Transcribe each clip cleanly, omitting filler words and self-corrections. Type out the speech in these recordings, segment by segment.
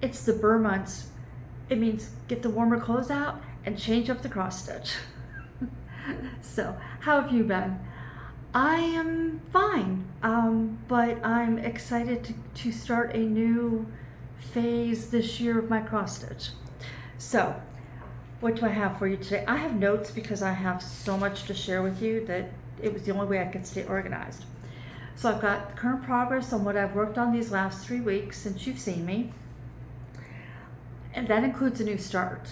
It's the burr months. It means get the warmer clothes out and change up the cross stitch. So, how have you been? I am fine, but I'm excited to start a new phase this year of my cross stitch. So, what do I have for you today? I have notes because I have so much to share with you that it was the only way I could stay organized. So I've got current progress on what I've worked on these last 3 weeks since you've seen me. And that includes a new start.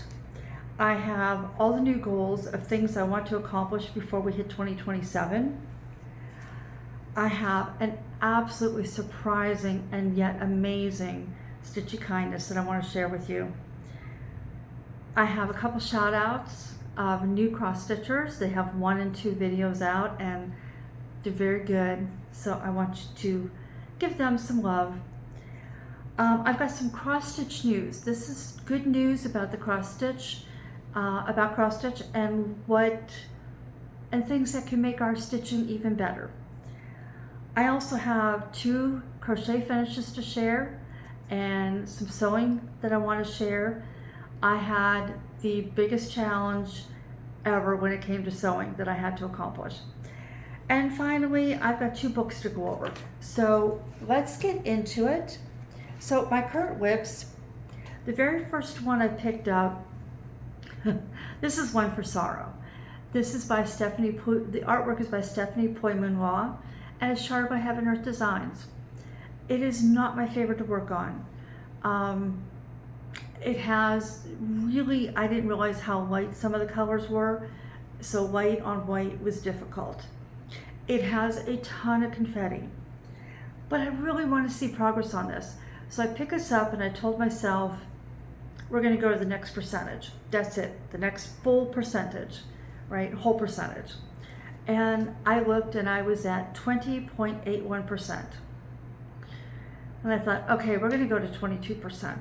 I have all the new goals of things I want to accomplish before we hit 2027. I have an absolutely surprising and yet amazing Stitchy kindness that I want to share with you. I have a couple shout outs of new cross stitchers. They have 1 and 2 videos out and they're very good. So I want you to give them some love. I've got some cross stitch news. This is good news about the cross stitch, and things that can make our stitching even better. I also have 2 crochet finishes to share and some sewing that I want to share. I had the biggest challenge ever when it came to sewing that I had to accomplish. And finally, I've got 2 books to go over. So let's get into it. So my current whips, the very first one I picked up, this is One for Sorrow. This is by the artwork is by Stephanie Pui-Mun Law, and it's charted by Heaven Earth Designs. It is not my favorite to work on. It has really, I didn't realize how light some of the colors were, so light on white was difficult. It has a ton of confetti, but I really want to see progress on this. So I picked this up and I told myself, we're going to go to the next percentage. That's it, the next full percentage, right? Whole percentage. And I looked and I was at 20.81%. And I thought, okay, we're going to go to 22%.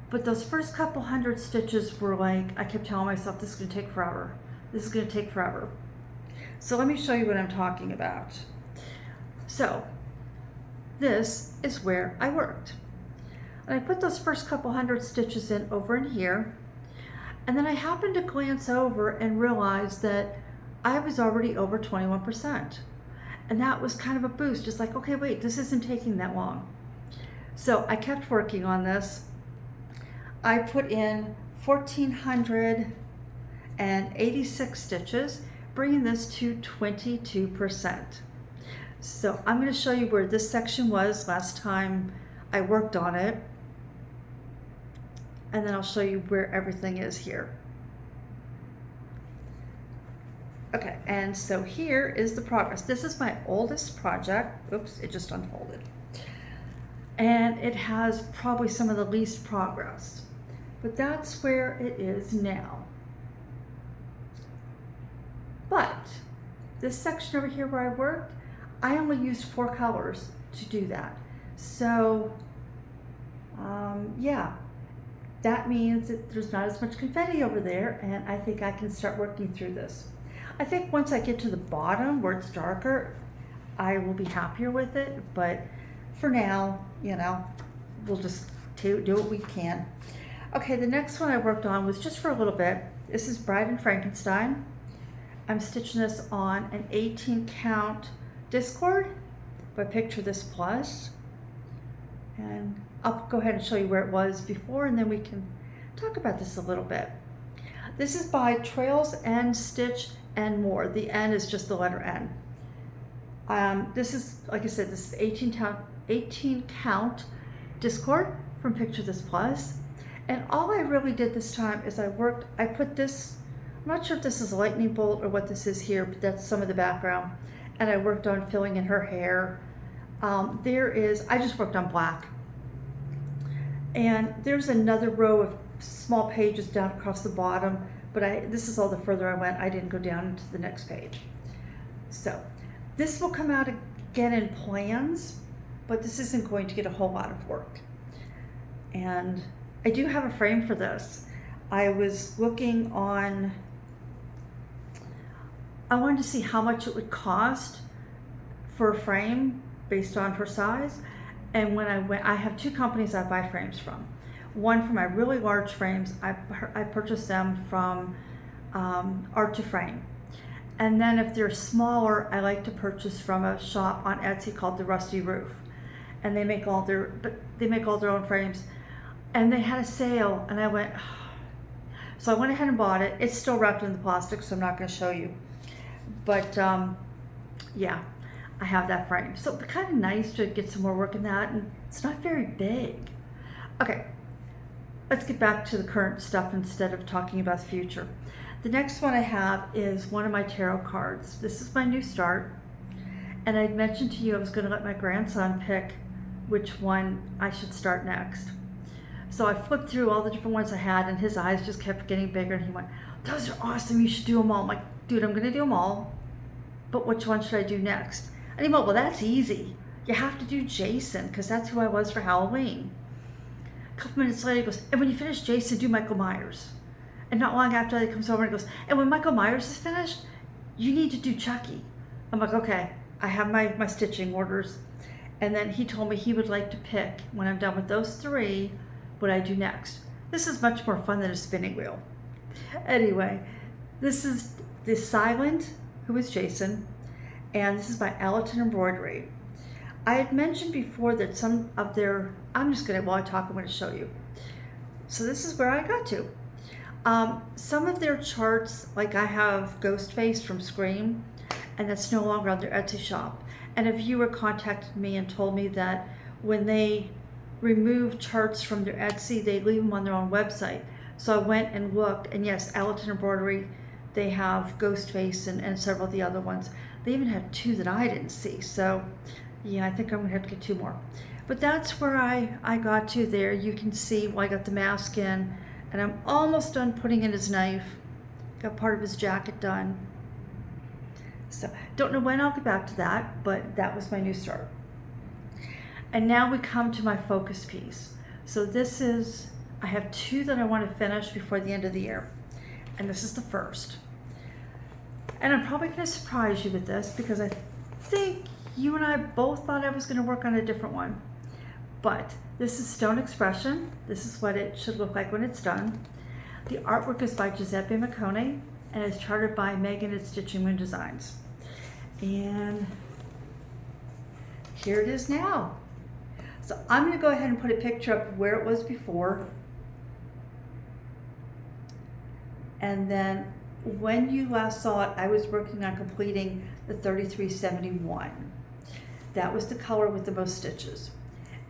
But those first couple hundred stitches were like, I kept telling myself, this is going to take forever. This is going to take forever. So let me show you what I'm talking about. So this is where I worked. And I put those first couple hundred stitches in over in here. And then I happened to glance over and realize that I was already over 21%. And that was kind of a boost. It's like, okay, wait, this isn't taking that long. So I kept working on this. I put in 1,486 stitches, bringing this to 22%. So I'm going to show you where this section was last time I worked on it, and then I'll show you where everything is here. Okay, and so here is the progress. This is my oldest project. Oops, it just unfolded. And it has probably some of the least progress, but that's where it is now. But this section over here where I worked, I only used 4 colors to do that. So yeah, that means that there's not as much confetti over there, and I think I can start working through this. I think once I get to the bottom where it's darker, I will be happier with it, but for now, you know, we'll just do what we can. Okay, the next one I worked on was just for a little bit. This is Bride and Frankenstein. I'm stitching this on an 18 count discord by Picture This Plus. And I'll go ahead and show you where it was before, and then we can talk about this a little bit. This is by TrailsEndStitchNMore. The N is just the letter N. This is, like I said, this is 18 count discord from Picture This Plus. And all I really did this time is I put this, I'm not sure if this is a lightning bolt or what this is here, but that's some of the background. And I worked on filling in her hair. I just worked on black. And there's another row of small pages down across the bottom, but this is all the further I went. I didn't go down into the next page. So this will come out again in plans, but this isn't going to get a whole lot of work. And I do have a frame for this. I was looking on, I wanted to see how much it would cost for a frame based on her size. And when I have 2 companies I buy frames from. one for my really large frames, I purchased them from Art to Frame. And then if they're smaller, I like to purchase from a shop on Etsy called The Rusty Roof. And they make all their own frames. And they had a sale, and I went, so I went ahead and bought it. It's still wrapped in the plastic, so I'm not going to show you. But yeah, I have that frame. So it's kind of nice to get some more work in that, and it's not very big. Okay, let's get back to the current stuff instead of talking about the future. The next one I have is one of my tarot cards. This is my new start, and I'd mentioned to you I was going to let my grandson pick which one I should start next. So I flipped through all the different ones I had, and his eyes just kept getting bigger, and he went, those are awesome, you should do them all. I'm like, dude, I'm going to do them all, but which one should I do next? And he went, well, that's easy. You have to do Jason, because that's who I was for Halloween. A couple minutes later, he goes, and when you finish Jason, do Michael Myers. And not long after that, he comes over and goes, and when Michael Myers is finished, you need to do Chucky. I'm like, okay, I have my stitching orders. And then he told me he would like to pick, when I'm done with those three, what I do next. This is much more fun than a spinning wheel. Anyway, this is The Silent, who is Jason, and this is by Allerton Embroidery. I had mentioned before that some of their, while I talk, I'm going to show you. So this is where I got to. Some of their charts, like I have Ghostface from Scream, and that's no longer on their Etsy shop. And a viewer contacted me and told me that when they remove charts from their Etsy, they leave them on their own website. So I went and looked, and yes, Allerton Embroidery, they have Ghostface and several of the other ones. They even have two that I didn't see. So yeah, I think I'm gonna have to get two more. But that's where I got to there. You can see, well, I got the mask in, and I'm almost done putting in his knife. Got part of his jacket done. So don't know when I'll get back to that, but that was my new start. And now we come to my focus piece. So this is, I have two that I want to finish before the end of the year. And this is the first. And I'm probably going to surprise you with this because I think you and I both thought I was going to work on a different one. But this is Stone Expression. This is what it should look like when it's done. The artwork is by Guiseppi Miconi, and it's charted by Megan at StitchingMoonDesigns. And here it is now. So I'm going to go ahead and put a picture up where it was before. And then when you last saw it, I was working on completing the 3371. That was the color with the most stitches.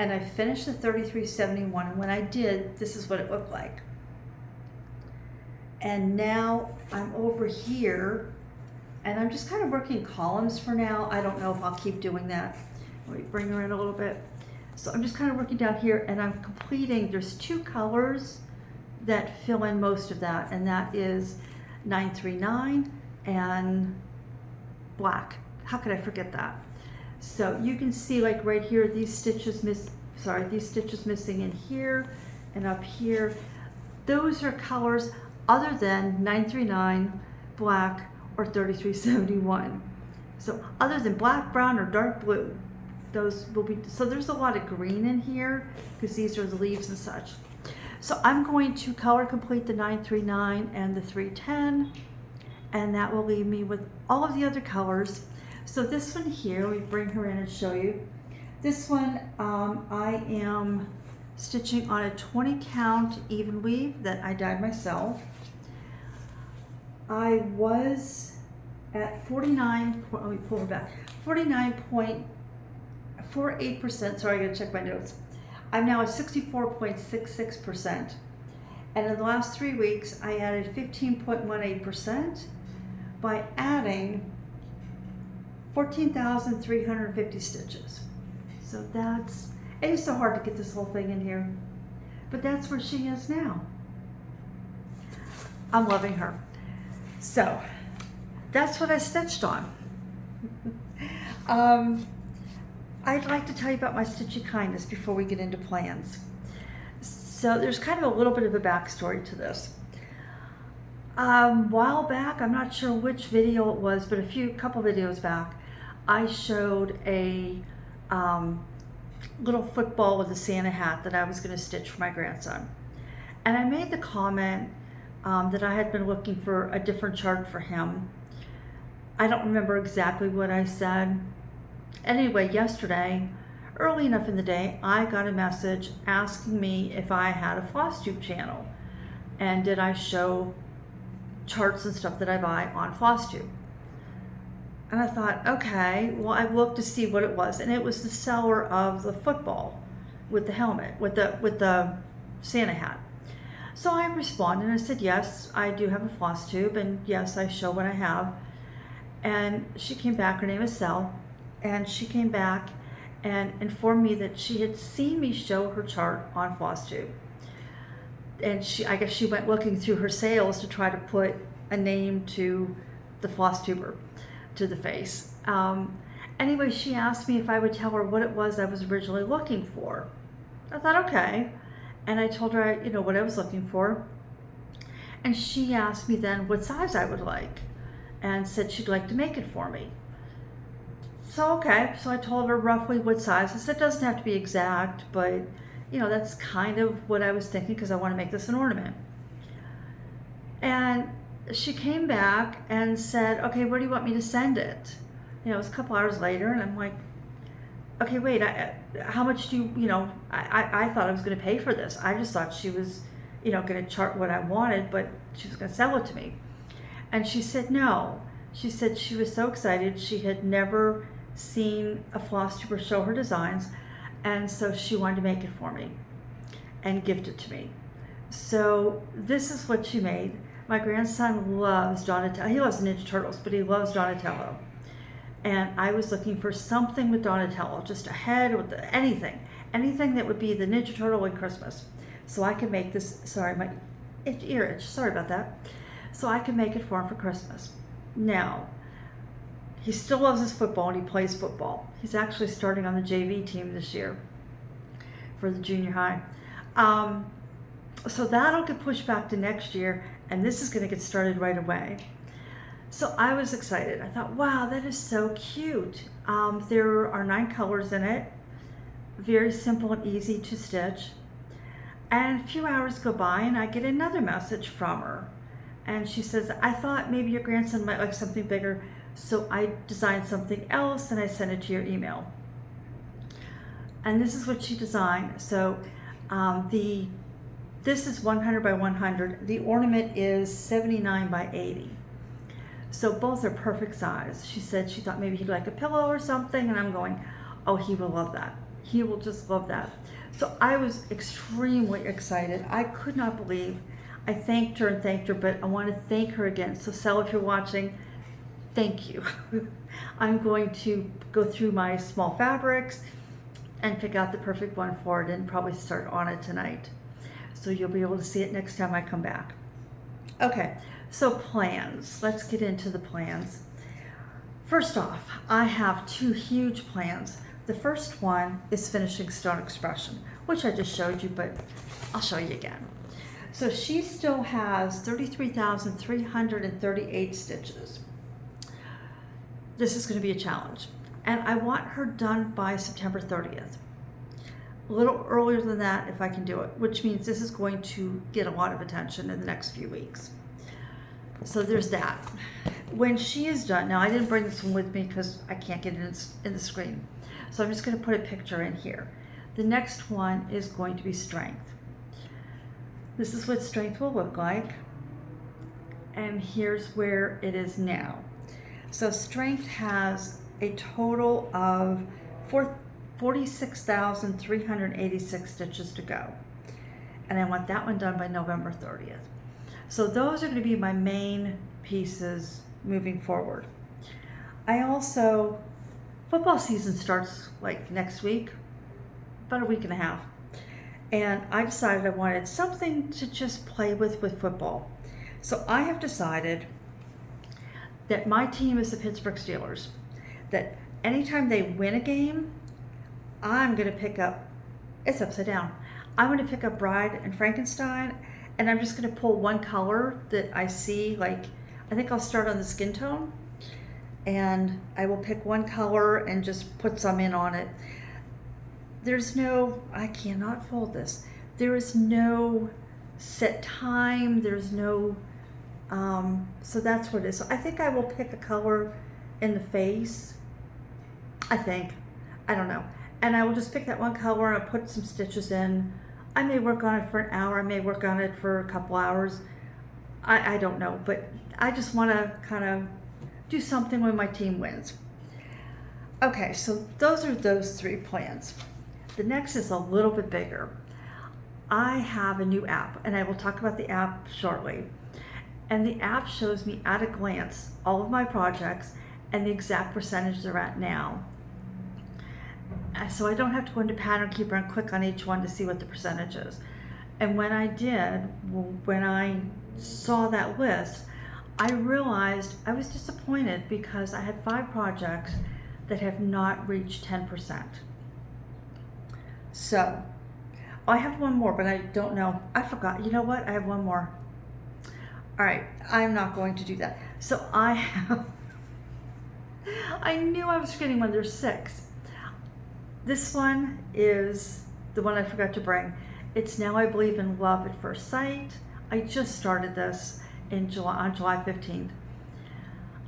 And I finished the 3371, and when I did, this is what it looked like. And now I'm over here, and I'm just kind of working columns for now. I don't know if I'll keep doing that. Let me bring her in a little bit. So I'm just kind of working down here, and I'm completing, there's two colors that fill in most of that, and that is 939 and black. How could I forget that? So you can see, like right here, these stitches missing in here and up here. Those are colors other than 939, black, or 3371. So other than black, brown, or dark blue, those will be, so there's a lot of green in here because these are the leaves and such. So I'm going to color complete the 939 and the 310, and that will leave me with all of the other colors. So this one here, let me bring her in and show you. This one, I am stitching on a 20 count even weave that I dyed myself. I was at 49, let me pull her back, 49.48%, sorry, I gotta check my notes. I'm now at 64.66%. And in the last 3 weeks, I added 15.18% by adding 14,350 stitches. So that's, it is so hard to get this whole thing in here, but that's where she is now. I'm loving her. So that's what I stitched on. I'd like to tell you about my Stitchy kindness before we get into plans. So there's kind of a little bit of a backstory to this. A while back, I'm not sure which video it was, but a couple videos back, I showed a little football with a Santa hat that I was going to stitch for my grandson. And I made the comment that I had been looking for a different chart for him. I don't remember exactly what I said. Anyway, yesterday, early enough in the day, I got a message asking me if I had a Flosstube channel and did I show charts and stuff that I buy on Flosstube. And I thought, okay, well, I looked to see what it was, and it was the seller of the football with the helmet, with the Santa hat. So I responded and I said, yes, I do have a Flosstube, and yes, I show what I have. And she came back, her name is Sel, and she came back and informed me that she had seen me show her chart on Flosstube. And I guess she went looking through her sales to try to put a name to the Flosstuber, to the face. Anyway, she asked me if I would tell her what it was I was originally looking for. I thought, okay. And I told her, what I was looking for. And she asked me then what size I would like and said she'd like to make it for me. So, okay. So I told her roughly what size. I said, it doesn't have to be exact, but that's kind of what I was thinking because I want to make this an ornament. And she came back and said, okay, where do you want me to send it? It was a couple hours later, and I'm like, okay, wait, how much do you, I thought I was going to pay for this. I just thought she was, going to chart what I wanted, but she was going to sell it to me. And she said no. She said she was so excited. She had never seen a Flosstuber show her designs, and so she wanted to make it for me and gift it to me. So this is what she made. My grandson loves Donatello. He loves Ninja Turtles, but he loves Donatello. And I was looking for something with Donatello, just a head with anything that would be the Ninja Turtle at Christmas. So I could make this, sorry, my ear itch, sorry about that. So I could make it for him for Christmas. Now, he still loves his football and he plays football. He's actually starting on the JV team this year for the junior high. So that'll get pushed back to next year, and this is going to get started right away. So I was excited. I thought, wow, that is so cute. There are 9 colors in it, very simple and easy to stitch. And a few hours go by and I get another message from her. And she says, I thought maybe your grandson might like something bigger, so I designed something else and I sent it to your email. And this is what she designed. So this is 100 by 100. The ornament is 79 by 80. So both are perfect size. She said she thought maybe he'd like a pillow or something, and I'm going, oh, he will love that. He will just love that. So I was extremely excited. I could not believe. I thanked her, but I want to thank her again. So Sel, if you're watching, thank you. I'm going to go through my small fabrics and pick out the perfect one for it and probably start on it tonight. So you'll be able to see it next time I come back. Okay, so plans. Let's get into the plans. First off, I have 2 huge plans. The first one is finishing Stone Expression, which I just showed you, but I'll show you again. So she still has 33,338 stitches. This is going to be a challenge, and I want her done by September 30th. A little earlier than that if I can do it, which means this is going to get a lot of attention in the next few weeks. So there's that. When she is done, now I didn't bring this one with me because I can't get it in the screen. So I'm just going to put a picture in here. The next one is going to be Strength. This is what Strength will look like. And here's where it is now. So Strength has a total of 46,386 stitches to go. And I want that one done by November 30th. So those are going to be my main pieces moving forward. I also, football season starts like next week, about a week and a half. And I decided I wanted something to just play with football. So I have decided that my team is the Pittsburgh Steelers, that anytime they win a game, I'm going to pick up, it's upside down, I'm going to pick up Bride and Frankenstein, and I'm just going to pull one color that I see, like, I think I'll start on the skin tone, and I will pick one color and just put some in on it. There's no, I cannot fold this, there is no set time. There's no, so that's what it is. So I think I will pick a color in the face. I don't know. And I will just pick that one color and put some stitches in. I may work on it for an hour. I may work on it for a couple hours. I don't know, but I just want to kind of do something when my team wins. Okay, so those are those 3 plans. The next is a little bit bigger. I have a new app, and I will talk about the app shortly. And the app shows me at a glance all of my projects and the exact percentage they're at now. So I don't have to go into Pattern Keeper and click on each one to see what the percentage is. And when I did, when I saw that list, I realized I was disappointed because I had 5 projects that have not reached 10%. So I have one more, but I don't know. I forgot. You know what? I have one more. All right, I'm not going to do that. So I knew I was forgetting one. There's 6. This one is the one I forgot to bring. It's Now I Believe in Love at First Sight. I just started this on July 15th.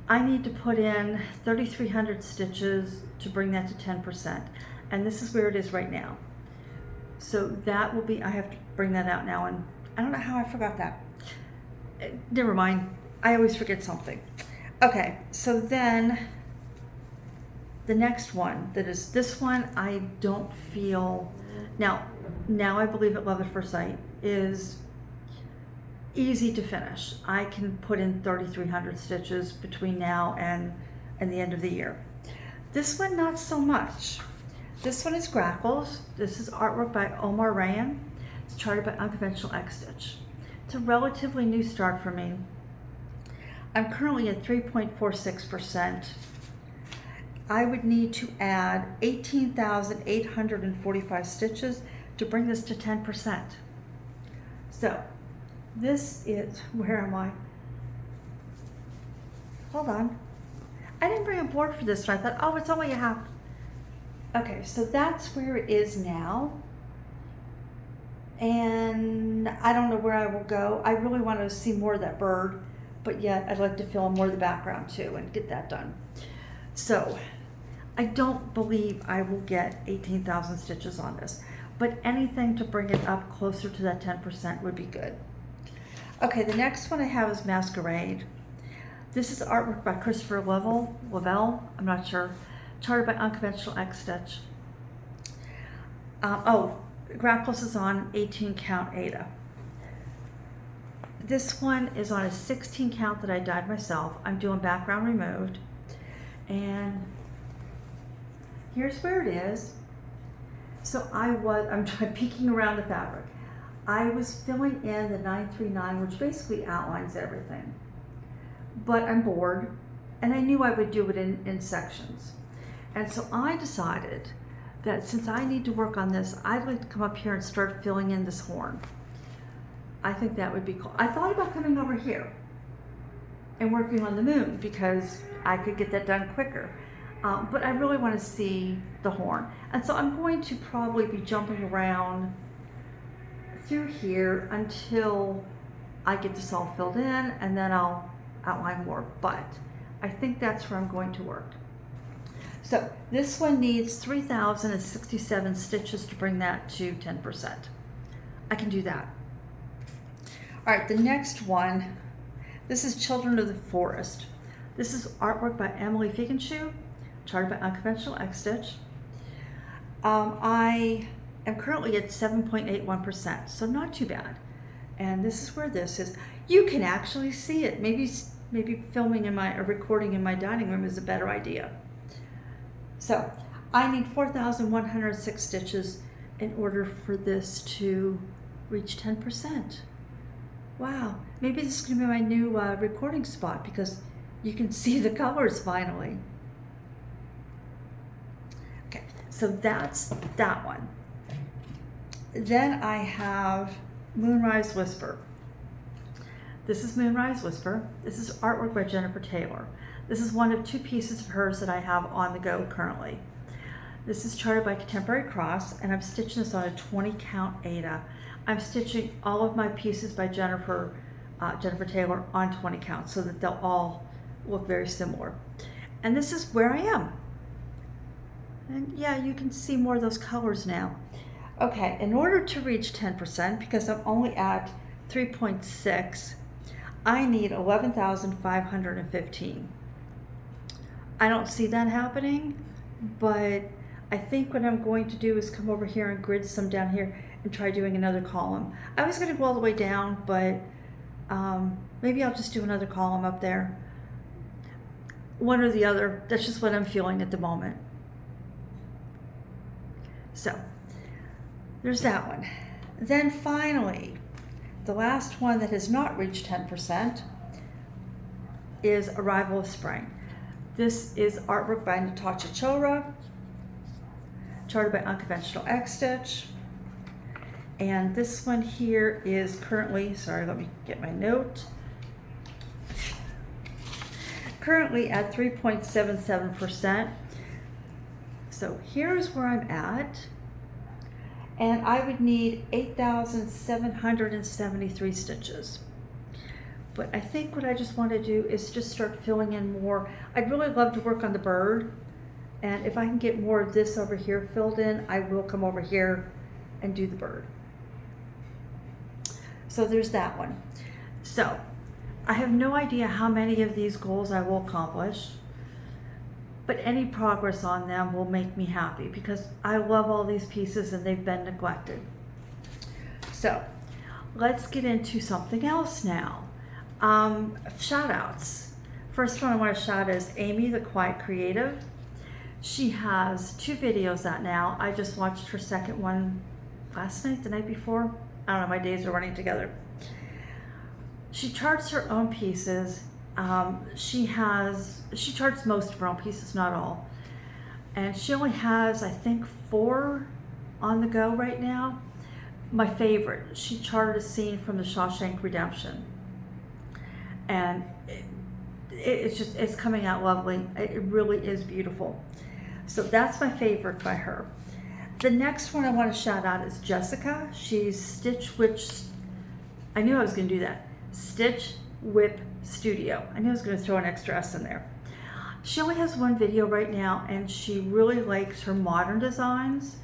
I need to put in 3,300 stitches to bring that to 10%. And this is where it is right now. So that will be, I have to bring that out now, and I don't know how I forgot that. Never mind, I always forget something. Okay, so then the next one, that is this one, I don't feel, now I Believe in Love at First Sight is easy to finish. I can put in 3,300 stitches between now and the end of the year. This one, not so much. This one is Grackles. This is artwork by Omar Rayan. It's charted by Unconventional X-Stitch. It's a relatively new start for me. I'm currently at 3.46%. I would need to add 18,845 stitches to bring this to 10%. So this is, where am I? Hold on. I didn't bring a board for this one. I thought, oh, it's only a half. Okay, so that's where it is now. And I don't know where I will go. I really want to see more of that bird, but yet I'd like to fill in more of the background too and get that done. So I don't believe I will get 18,000 stitches on this, but anything to bring it up closer to that 10% would be good. Okay, the next one I have is Masquerade. This is artwork by Christopher Lavelle, I'm not sure, charted by Unconventional X-Stitch. Grackles is on 18 count Aida. This one is on a 16 count that I dyed myself. I'm doing background removed. And here's where it is. So I'm peeking around the fabric. I was filling in the 939, which basically outlines everything. But I'm bored, and I knew I would do it in sections. And so I decided that since I need to work on this, I'd like to come up here and start filling in this horn. I think that would be cool. I thought about coming over here and working on the moon because I could get that done quicker. But I really want to see the horn. And so I'm going to probably be jumping around through here until I get this all filled in, and then I'll outline more. But I think that's where I'm going to work. So this one needs 3,067 stitches to bring that to 10%. I can do that. All right, the next one, this is Children of the Forest. This is artwork by Emily Fiegenschuh, charted by Unconventional X-Stitch. I am currently at 7.81%, so not too bad. And this is where this is. You can actually see it. Maybe filming or recording in my dining room is a better idea. So I need 4,106 stitches in order for this to reach 10%. Wow, maybe this is going to be my new recording spot because you can see the colors finally. Okay, so that's that one. Then I have Moonrise Whisper. This is Moonrise Whisper. This is artwork by Jennifer Taylor. This is one of 2 pieces of hers that I have on the go currently. This is charted by Contemporary Cross, and I'm stitching this on a 20 count Aida. I'm stitching all of my pieces by Jennifer Taylor on 20 counts so that they'll all look very similar. And this is where I am. And yeah, you can see more of those colors now. Okay, in order to reach 10%, because I'm only at 3.6, I need 11,515. I don't see that happening, but I think what I'm going to do is come over here and grid some down here and try doing another column. I was going to go all the way down, but maybe I'll just do another column up there. One or the other, that's just what I'm feeling at the moment. So there's that one. Then finally, the last one that has not reached 10% is Arrival of Spring. This is artwork by Natasha Chora, charted by Unconventional X-Stitch. And this one here is currently, sorry, let me get my note. Currently at 3.77%. So here's where I'm at. And I would need 8,773 stitches. But I think what I just want to do is just start filling in more. I'd really love to work on the bird. And if I can get more of this over here filled in, I will come over here and do the bird. So there's that one. So I have no idea how many of these goals I will accomplish, but any progress on them will make me happy because I love all these pieces and they've been neglected. So let's get into something else now. Shout outs. First one I want to shout is Amy the Quiet Creative. She has 2 videos out now. I just watched her second one last night, the night before. I don't know, my days are running together. She charts her own pieces. She charts most of her own pieces, not all. And she only has, I think, 4 on the go right now. My favorite, she charted a scene from the Shawshank Redemption. And it's coming out lovely. It really is beautiful. So that's my favorite by her. The next one I want to shout out is Jessica. She's Stitch Witch. I knew I was going to do that. Stitch Whip Studio. I knew I was going to throw an extra S in there. She only has 1 video right now, and she really likes her modern designs.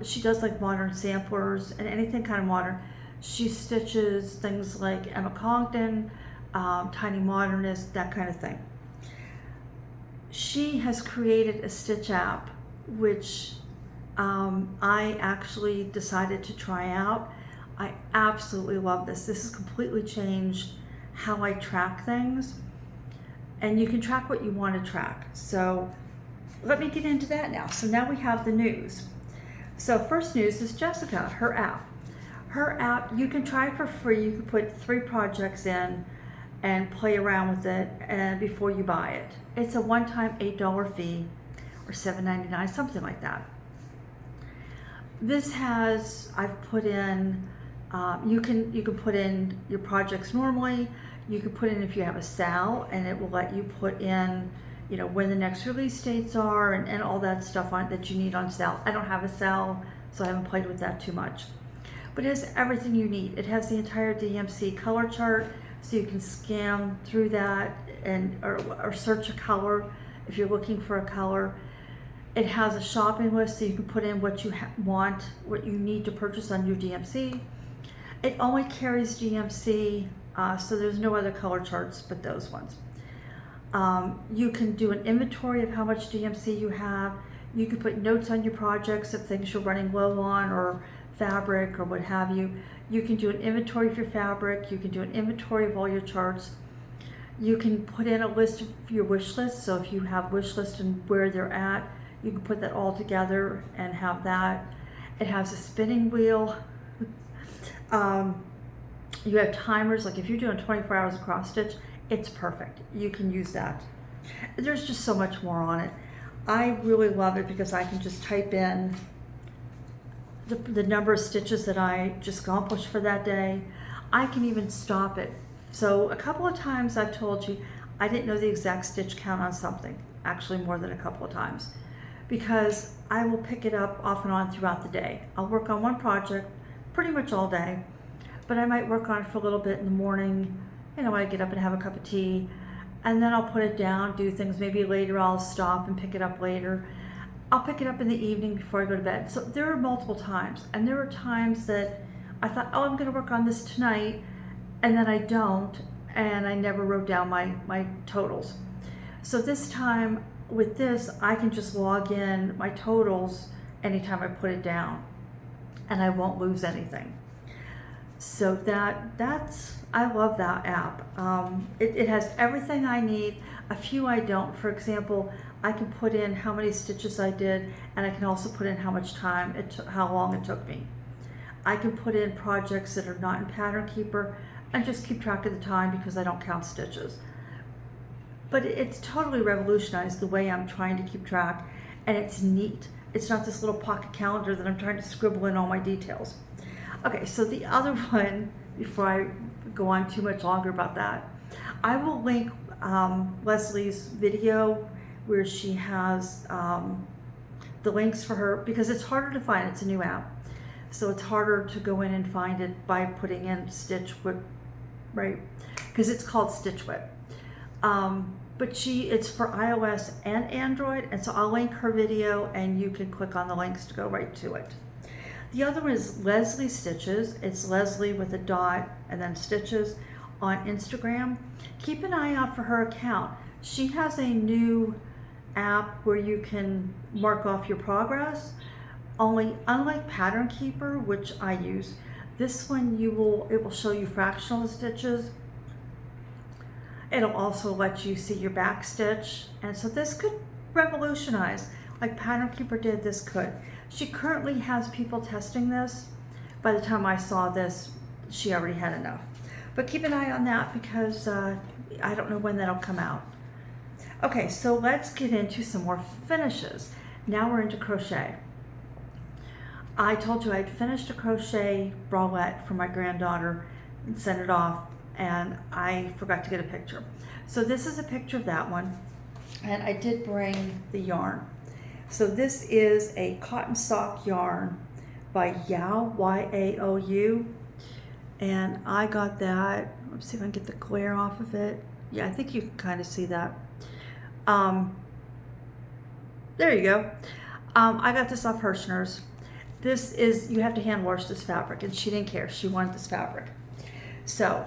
She does like modern samplers and anything kind of modern. She stitches things like Emma Congdon, Tiny Modernist, that kind of thing. She has created a stitch app, which I actually decided to try out. I absolutely love this. This has completely changed how I track things. And you can track what you want to track. So let me get into that now. So now we have the news. So first news is Jessica, her app. Her app, you can try it for free. You can put 3 projects in and play around with it before you buy it. It's a one-time $8 fee or $7.99, something like that. This has, I've put in, you can put in your projects normally. You can put in if you have a SAL, and it will let you put in, you know, when the next release dates are and all that stuff on that you need on SAL. I don't have a SAL, so I haven't played with that too much. But it has everything you need. It has the entire DMC color chart, so you can scan through that and or search a color if you're looking for a color. It has a shopping list, so you can put in what you want, what you need to purchase on your DMC. It only carries DMC, so there's no other color charts but those ones. You can do an inventory of how much DMC you have. You can put notes on your projects of things you're running low on or fabric or what have you. You can do an inventory of your fabric. You can do an inventory of all your charts. You can put in a list of your wish list. So if you have wish list and where they're at, you can put that all together and have that. It has a spinning wheel. You have timers, like if you're doing 24 hours of cross stitch, it's perfect. You can use that. There's just so much more on it. I really love it because I can just type in the number of stitches that I just accomplished for that day. I can even stop it. So a couple of times I've told you I didn't know the exact stitch count on something, actually more than a couple of times. because I will pick it up off and on throughout the day. I'll work on one project pretty much all day, but I might work on it for a little bit in the morning, you know, when I get up and have a cup of tea, and then I'll put it down, do things. Maybe later I'll stop and pick it up later. I'll pick it up in the evening before I go to bed. So there are multiple times, and there are times that I thought, oh, I'm gonna work on this tonight, and then I don't, and I never wrote down my totals. So this time with this, I can just log in my totals anytime I put it down, and I won't lose anything. So that's I love that app. It has everything I need. A few I don't. For example, I can put in how many stitches I did, and I can also put in how much time it took, how long it took me. I can put in projects that are not in Pattern Keeper and just keep track of the time because I don't count stitches. But it's totally revolutionized the way I'm trying to keep track, and it's neat. It's not this little pocket calendar that I'm trying to scribble in all my details. Okay, so the other one, before I go on too much longer about that, I will link Leslie's video where she has the links for her, because it's harder to find. It's a new app, so it's harder to go in and find it by putting in Stitch Whip, right? Because it's called Stitch Whip. But it's for iOS and Android, and so I'll link her video and you can click on the links to go right to it. The other one is Leslie Stitches. It's Leslie with a dot and then Stitches on Instagram. Keep an eye out for her account. She has a new app where you can mark off your progress. Only, unlike Pattern Keeper, which I use, this one it will show you fractional stitches. It'll also let you see your back stitch, and so this could revolutionize, like Pattern Keeper did. This could. She currently has people testing this. By the time I saw this, she already had enough. But keep an eye on that, because I don't know when that'll come out. Okay, so let's get into some more finishes. Now we're into crochet. I told you I'd finished a crochet bralette for my granddaughter and sent it off, and I forgot to get a picture. So this is a picture of that one, and I did bring the yarn. So this is a cotton sock yarn by Yao, Y-A-O-U, and I got that. Let's see if I can get the glare off of it. Yeah, I think you can kind of see that. There you go. I got this off Hirschner's. This is, you have to hand wash this fabric, and she didn't care. She wanted this fabric. So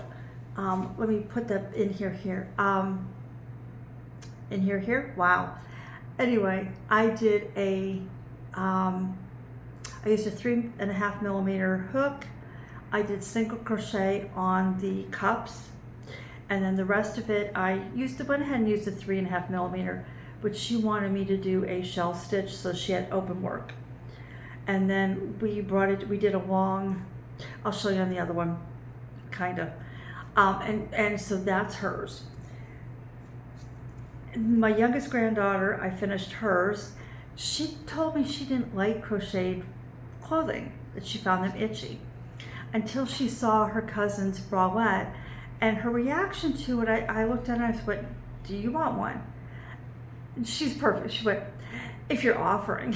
let me put that in here. In here. Wow. Anyway, I did I used a 3.5 millimeter hook. I did single crochet on the cups, and then the rest of it I went ahead and used a 3.5 millimeter, but she wanted me to do a shell stitch, so she had open work. And then we did a long, I'll show you on the other one, kind of. And so that's hers. My youngest granddaughter, I finished hers. She told me she didn't like crocheted clothing, that she found them itchy, until she saw her cousin's bralette, and her reaction to it, I looked at her and I went, do you want one? And she's perfect. She went, if you're offering.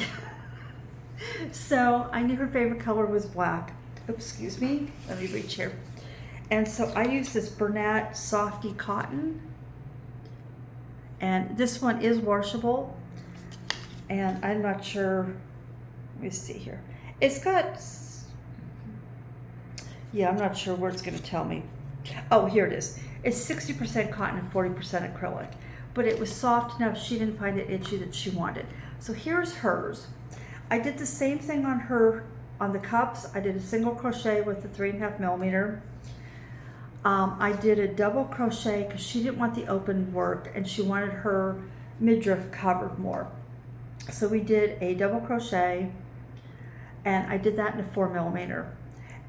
So I knew her favorite color was black. Oops, excuse me, let me reach here. And so I used this Bernat Softy cotton, and this one is washable, and I'm not sure, let me see here. It's got, yeah, I'm not sure where it's going to tell me. Oh, here it is. It's 60% cotton and 40% acrylic, but it was soft enough she didn't find it itchy that she wanted. So here's hers. I did the same thing on her, on the cups. I did a single crochet with the 3.5 millimeter. I did a double crochet because she didn't want the open work and she wanted her midriff covered more. So we did a double crochet, and I did that in a 4 millimeter.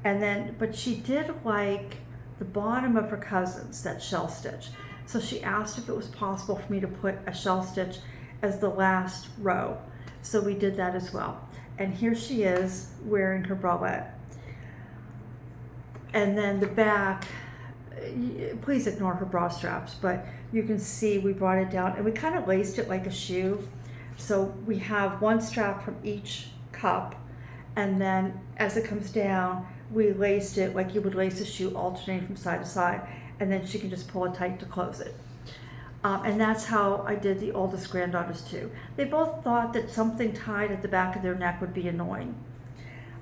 And then, but she did like the bottom of her cousin's, that shell stitch. So she asked if it was possible for me to put a shell stitch as the last row. So we did that as well. And here she is wearing her bralette. And then the back, please ignore her bra straps, but you can see we brought it down and we kind of laced it like a shoe. So we have one strap from each cup, and then as it comes down, we laced it like you would lace a shoe, alternating from side to side, and then she can just pull it tight to close it. And that's how I did the oldest granddaughters too. They both thought that something tied at the back of their neck would be annoying.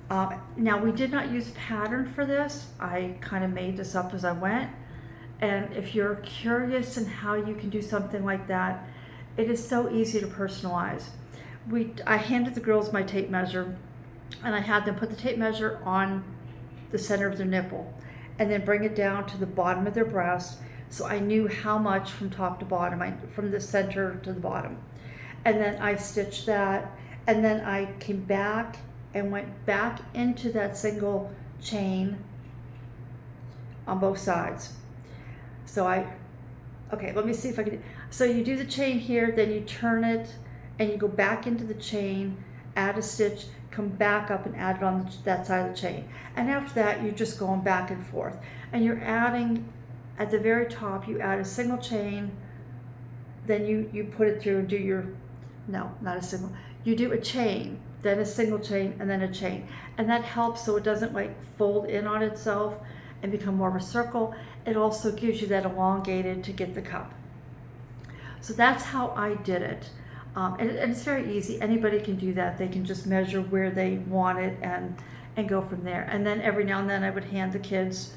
Now we did not use pattern for this. I kind of made this up as I went. And if you're curious in how you can do something like that, it is so easy to personalize. I handed the girls my tape measure, and I had them put the tape measure on the center of their nipple and then bring it down to the bottom of their breast, so I knew how much from top to bottom, from the center to the bottom. And then I stitched that, and then I came back and went back into that single chain on both sides. So okay, let me see if I can. So you do the chain here, then you turn it, and you go back into the chain, add a stitch, come back up and add it on that side of the chain. And after that, you're just going back and forth. And you're adding, at the very top, you add a single chain, then you put it through and do your, no, not a single, you do a chain, then a single chain, and then a chain. And that helps so it doesn't like fold in on itself and become more of a circle. It also gives you that elongated to get the cup. So that's how I did it. And it's very easy. Anybody can do that. They can just measure where they want it and go from there. And then every now and then I would hand the kids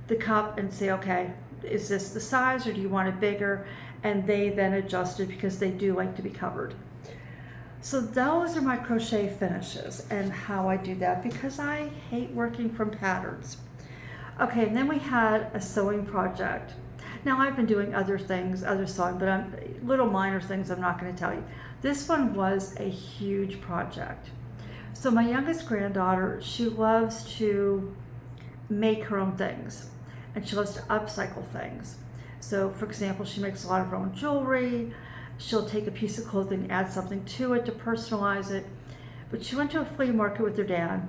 the cup and say, okay, is this the size or do you want it bigger? And they then adjusted because they do like to be covered. So those are my crochet finishes and how I do that, because I hate working from patterns. Okay, and then we had a sewing project. Now I've been doing other things, other sewing, but little minor things I'm not going to tell you. This one was a huge project. So my youngest granddaughter, she loves to make her own things, and she loves to upcycle things. So for example, she makes a lot of her own jewelry. She'll take a piece of clothing, add something to it to personalize it. But she went to a flea market with her dad,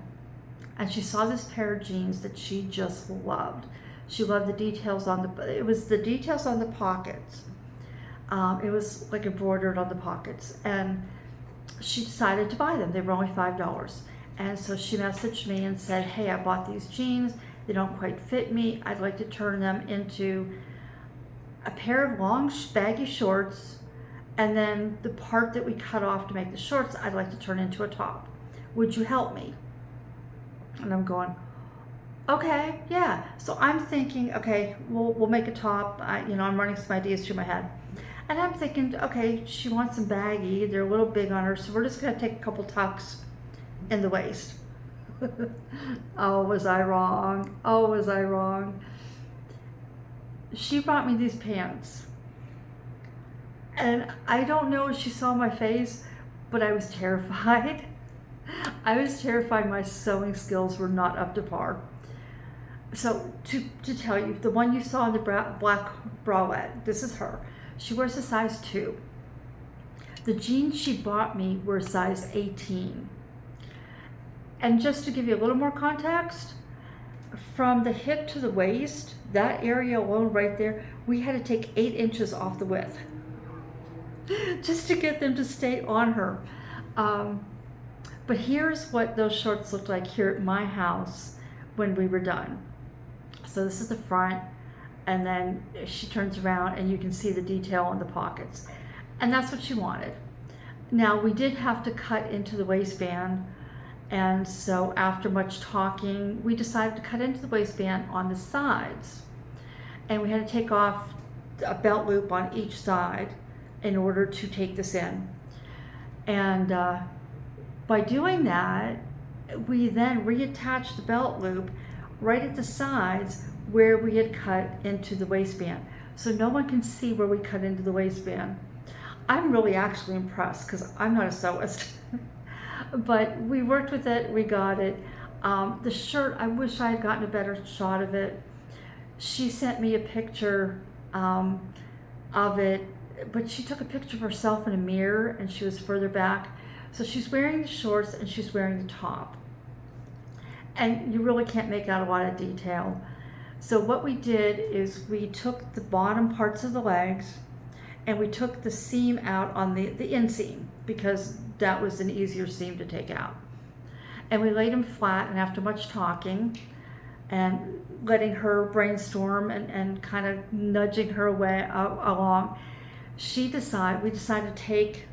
and she saw this pair of jeans that she just loved. She loved the details on it was the details on the pockets. It was like embroidered on the pockets, and she decided to buy them. They were only $5. And so she messaged me and said, hey, I bought these jeans. They don't quite fit me. I'd like to turn them into a pair of long baggy shorts, and then the part that we cut off to make the shorts, I'd like to turn into a top. Would you help me? And I'm going, okay, yeah. So I'm thinking, okay, we'll make a top. I'm running some ideas through my head. And I'm thinking, okay, she wants them baggy. They're a little big on her, so we're just gonna take a couple tucks in the waist. Oh, was I wrong? Oh, was I wrong? She brought me these pants. And I don't know if she saw my face, but I was terrified. I was terrified my sewing skills were not up to par. So to tell you, the one you saw in the black bralette, this is her. She wears a size 2. The jeans she bought me were size 18. And just to give you a little more context, from the hip to the waist, that area alone right there, we had to take 8 inches off the width just to get them to stay on her. But here's what those shorts looked like here at my house when we were done. So this is the front, and then she turns around and you can see the detail on the pockets. And that's what she wanted. Now we did have to cut into the waistband, and so after much talking, we decided to cut into the waistband on the sides. And we had to take off a belt loop on each side in order to take this in. And by doing that, we then reattached the belt loop right at the sides where we had cut into the waistband. So no one can see where we cut into the waistband. I'm really actually impressed because I'm not a sewist. But we worked with it, we got it. The shirt, I wish I had gotten a better shot of it. She sent me a picture of it, but she took a picture of herself in a mirror and she was further back. So she's wearing the shorts and she's wearing the top. And you really can't make out a lot of detail. So what we did is we took the bottom parts of the legs and we took the seam out on the inseam because that was an easier seam to take out. And we laid them flat, and after much talking and letting her brainstorm and kind of nudging her way along, we decided to take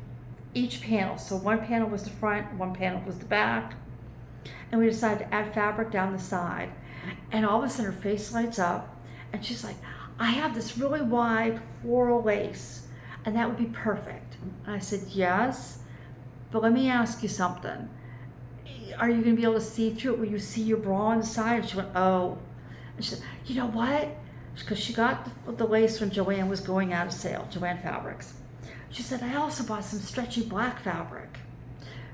each panel. So one panel was the front, one panel was the back, and we decided to add fabric down the side. And all of a sudden her face lights up, and she's like, I have this really wide floral lace, and that would be perfect. And I said, yes, but let me ask you something. Are you going to be able to see through it? Will you see your bra on the side? And she went, oh. And she said, you know what? Because she got the lace when Joanne was going out of sale, Joanne Fabrics. She said, I also bought some stretchy black fabric.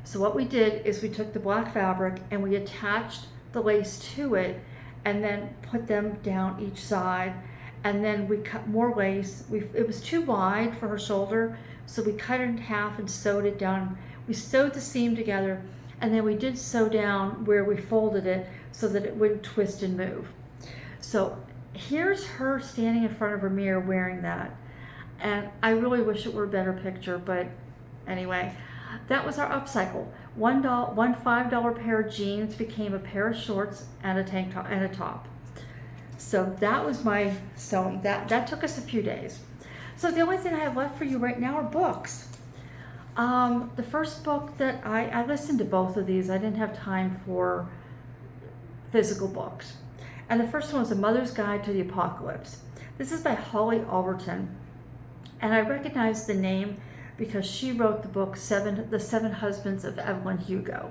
So what we did is we took the black fabric and we attached the lace to it and then put them down each side. And then we cut more lace. It was too wide for her shoulder, so we cut it in half and sewed it down. We sewed the seam together, and then we did sew down where we folded it so that it wouldn't twist and move. So here's her standing in front of her mirror wearing that. And I really wish it were a better picture, but anyway, that was our upcycle. One $5 pair of jeans became a pair of shorts and a tank top and a top. So that was my sewing. That took us a few days. So the only thing I have left for you right now are books. The first book that I listened to both of these. I didn't have time for physical books. And the first one was A Mother's Guide to the Apocalypse. This is by Holly Overton. And I recognize the name because she wrote the book The Seven Husbands of Evelyn Hugo.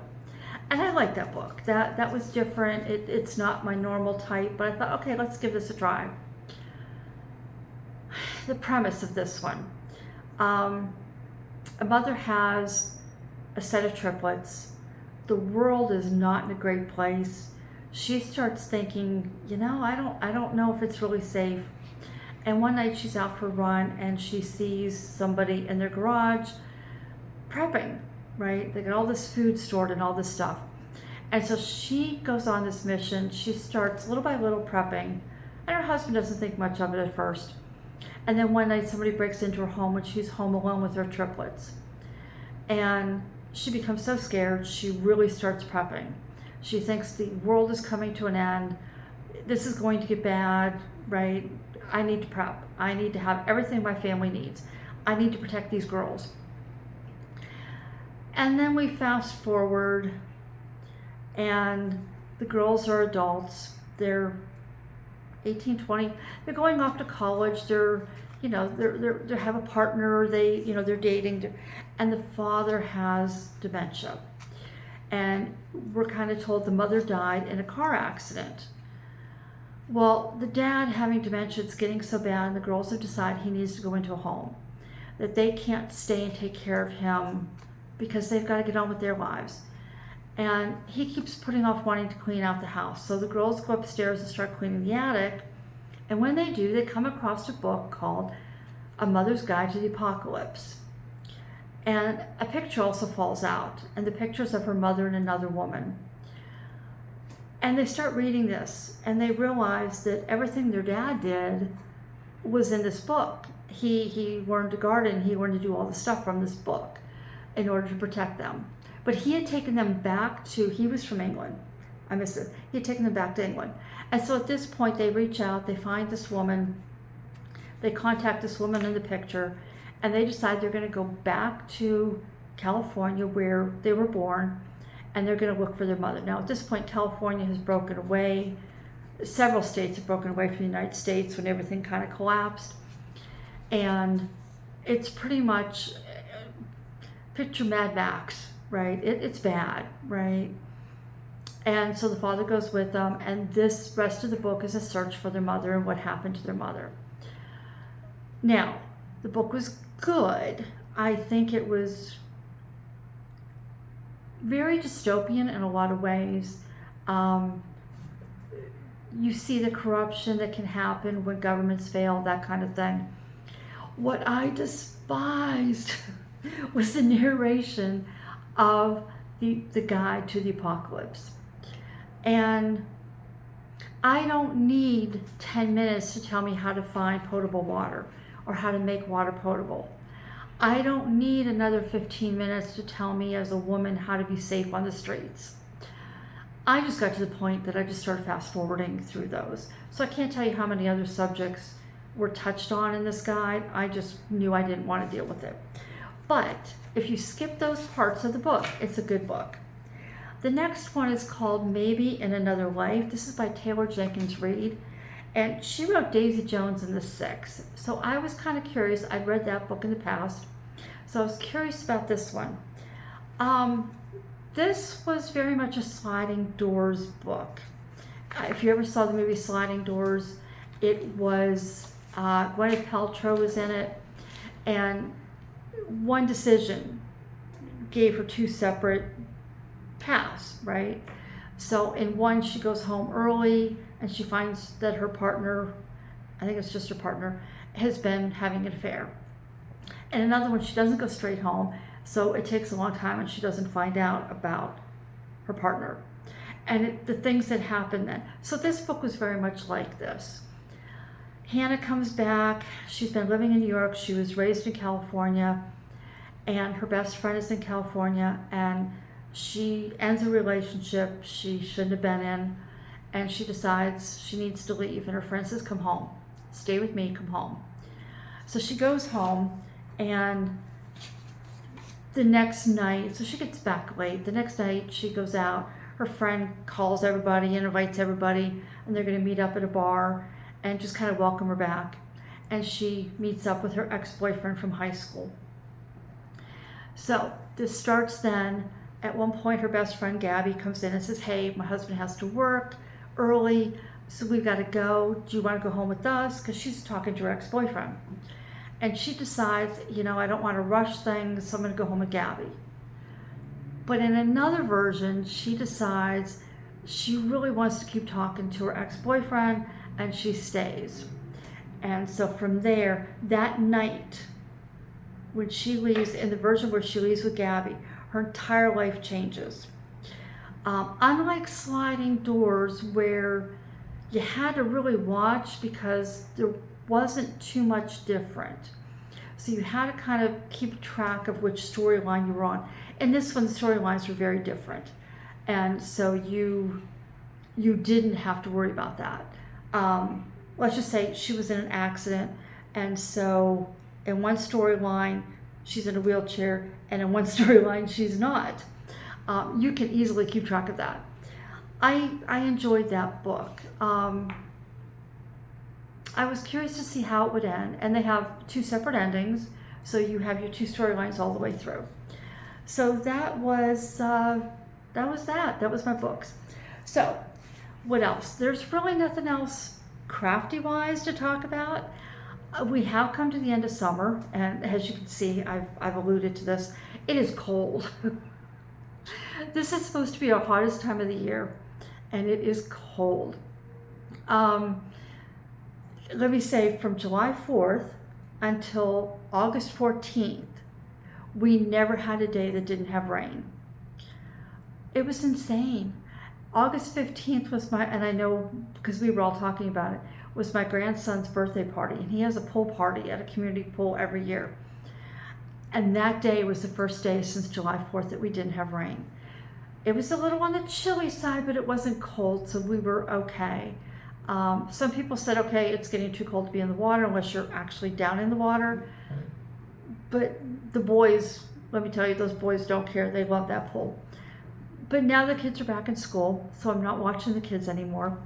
And I like that book. That was different. It's not my normal type, but I thought, okay, let's give this a try. The premise of this one. A mother has a set of triplets. The world is not in a great place. She starts thinking, I don't know if it's really safe. And one night she's out for a run and she sees somebody in their garage prepping, right? They got all this food stored and all this stuff. And so she goes on this mission. She starts little by little prepping, and her husband doesn't think much of it at first. And then one night somebody breaks into her home when she's home alone with her triplets. And she becomes so scared, she really starts prepping. She thinks the world is coming to an end. This is going to get bad, right? I need to prep. I need to have everything my family needs. I need to protect these girls. And then we fast forward, and the girls are adults. They're 18, 20. They're going off to college. They have a partner. They're dating, and the father has dementia. And we're kind of told the mother died in a car accident. Well, the dad having dementia, it's getting so bad, and the girls have decided he needs to go into a home, that they can't stay and take care of him because they've got to get on with their lives. And he keeps putting off wanting to clean out the house. So the girls go upstairs and start cleaning the attic. And when they do, they come across a book called A Mother's Guide to the Apocalypse. And a picture also falls out, and the pictures of her mother and another woman. And they start reading this, and they realize that everything their dad did was in this book. He learned to garden, he learned to do all the stuff from this book in order to protect them. But he had taken them back he was from England. I missed it. He had taken them back to England. And so at this point, they reach out, they find this woman, they contact this woman in the picture, and they decide they're going to go back to California where they were born, and they're going to look for their mother. Now, at this point, California has broken away. Several states have broken away from the United States when everything kind of collapsed. And it's pretty much, picture Mad Max, right? It's bad, right? And so the father goes with them, and this rest of the book is a search for their mother and what happened to their mother. Now, the book was good. I think it was very dystopian in a lot of ways. You see the corruption that can happen when governments fail, that kind of thing. What I despised was the narration of the guide to the apocalypse. And I don't need 10 minutes to tell me how to find potable water or how to make water potable. I don't need another 15 minutes to tell me as a woman how to be safe on the streets. I just got to the point that I just started fast forwarding through those. So I can't tell you how many other subjects were touched on in this guide. I just knew I didn't want to deal with it. But if you skip those parts of the book, it's a good book. The next one is called Maybe in Another Life. This is by Taylor Jenkins Reid, and she wrote Daisy Jones and the Six. So I was kind of curious. I'd read that book in the past, so I was curious about this one. This was very much a sliding doors book. If you ever saw the movie Sliding Doors, it was Gwyneth Paltrow was in it, and one decision gave her two separate paths, right? So in one, she goes home early and she finds that her partner, I think it's just her partner, has been having an affair. And another one, she doesn't go straight home, so it takes a long time and she doesn't find out about her partner and the things that happen then. So this book was very much like this. Hannah comes back. She's been living in New York. She was raised in California, and her best friend is in California, and she ends a relationship she shouldn't have been in, and she decides she needs to leave, and her friend says, come home, stay with me, come home. So she goes home, and the next night, so she gets back late, the next night she goes out, her friend calls everybody and invites everybody, and they're going to meet up at a bar and just kind of welcome her back. And she meets up with her ex-boyfriend from high school. So this starts then. At one point, her best friend Gabby comes in and says, hey, my husband has to work early, so we've got to go. Do you want to go home with us? Because she's talking to her ex-boyfriend. And she decides, you know, I don't want to rush things, so I'm going to go home with Gabby. But in another version, she decides she really wants to keep talking to her ex-boyfriend, and she stays. And so from there, that night, when she leaves, in the version where she leaves with Gabby, her entire life changes. Unlike Sliding Doors, where you had to really watch because there wasn't too much different. So you had to kind of keep track of which storyline you were on. In this one, the storylines were very different. And so you didn't have to worry about that. Let's just say she was in an accident, and so in one storyline, she's in a wheelchair, and in one storyline, she's not. You can easily keep track of that. I enjoyed that book. I was curious to see how it would end, and they have two separate endings, so you have your two storylines all the way through. So that was that. That was my books. So what else? There's really nothing else crafty-wise to talk about. We have come to the end of summer, and as you can see, I've alluded to this. It is cold. This is supposed to be our hottest time of the year, and it is cold. Let me say, from July 4th until August 14th, we never had a day that didn't have rain. It was insane. August 15th was and I know because we were all talking about it, was my grandson's birthday party, and he has a pool party at a community pool every year. And that day was the first day since July 4th that we didn't have rain. It was a little on the chilly side, but it wasn't cold, so we were okay. Some people said, okay, it's getting too cold to be in the water unless you're actually down in the water. But the boys, let me tell you, those boys don't care. They love that pool. But now the kids are back in school, so I'm not watching the kids anymore.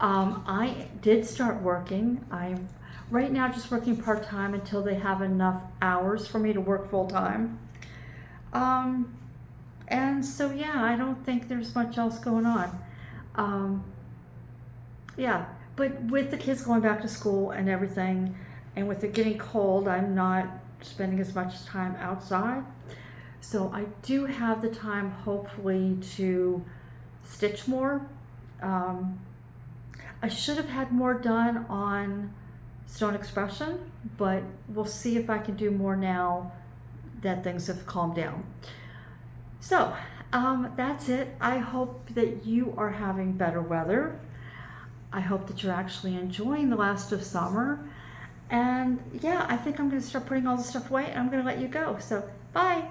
I did start working. I'm right now just working part-time until they have enough hours for me to work full-time. And so, yeah, I don't think there's much else going on. Yeah, but with the kids going back to school and everything, and with it getting cold, I'm not spending as much time outside. So I do have the time, hopefully, to stitch more. I should have had more done on Stone Expression, but we'll see if I can do more now that things have calmed down. So that's it. I hope that you are having better weather. I hope that you're actually enjoying the last of summer. And yeah, I think I'm going to start putting all the stuff away and I'm going to let you go. So bye.